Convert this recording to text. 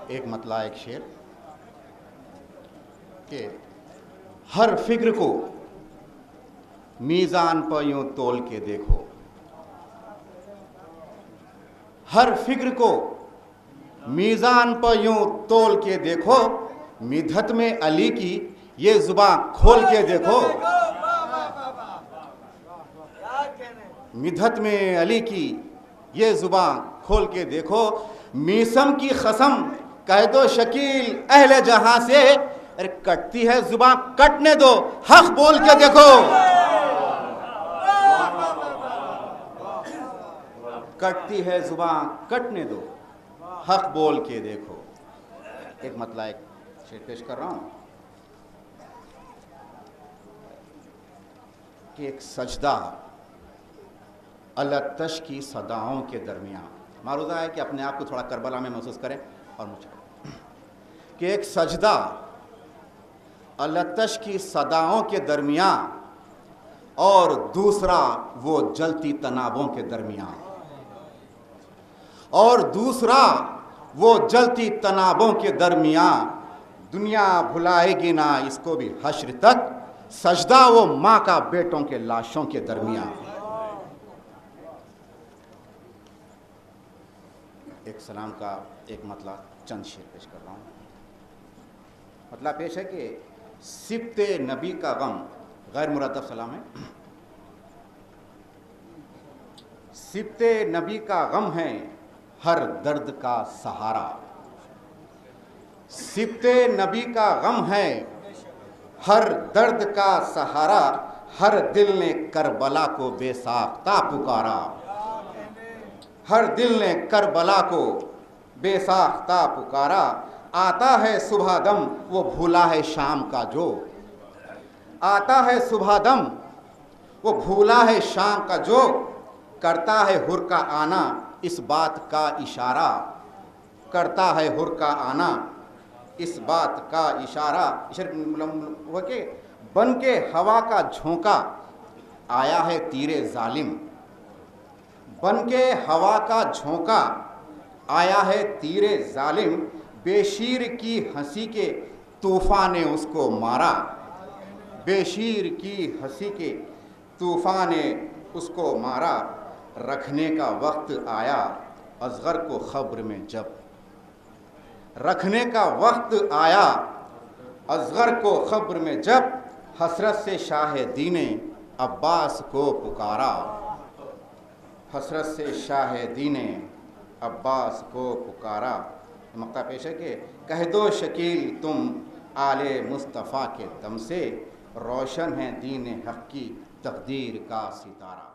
एक मतला एक शेर कि हर फिक्र को मीज़ान पर यूं तोल के देखो, हर फिक्र को मीज़ान पर यूं तोल के देखो, मिधत में अली की ये जुबान खोल के देखो, मिधत में अली की ये जुबान खोल के देखो, मीसम की कसम कह दो शकील अहले जहां से, अरे कटती है जुबान कटने दो, हक बोल के देखो, कटती है जुबान कटने दो, हक बोल के देखो। एक मतला एक शेर पेश कर रहा हूं कि एक सजदा अलतश की सदाओं के दरमियान, मारूजा है कि अपने आप को थोड़ा करबला में महसूस करें और मुझे कि एक सजदा अलतश की सदाओं के दरमियान और दूसरा वो जलती तनाबों के दरमियान, और दूसरा वो जलती तनाबों के दरमियान, दुनिया भुलाएगी ना इसको भी हश्र तक, सजदा वो माँ का बेटों के लाशों के दरमियान। एक सलाम का एक मतला चंद शेर पेश कर रहा हूँ। मतला पेश है कि सिब्ते नबी का गम, गैर मुरद्दफ सलाम है, सिब्ते नबी का गम है हर दर्द का सहारा, सिब्ते नबी का गम है हर दर्द का सहारा, हर दिल ने करबला को बेसाख्ता पुकारा, हर दिल ने करबला को बेसाख्ता पुकारा, आता है सुबह दम वो भूला है शाम का जो, आता है सुबह दम वो भूला है शाम का जो, करता है हुर का आना इस बात का इशारा, करता है हुर का आना इस बात का इशारा, वो के बन के हवा का झोंका आया है तीरे जालिम, बन के हवा का झोंका आया है तीरे जालिम, बेशीर की हंसी के तूफान ने उसको मारा, बेशीर की हंसी के तूफान ने उसको मारा, रखने का वक्त आया असगर को खब्र में जब, रखने का वक्त आया असगर को खब्र में जब, हसरत से शाह दीने अब्बास को पुकारा, हसरत से शाह दीने अब्बास को पुकारा। मक्ता पेश है कि कह दो शकील तुम आले मुस्तफ़ा के दम से, रोशन है दीन हक़ की तकदीर का सितारा।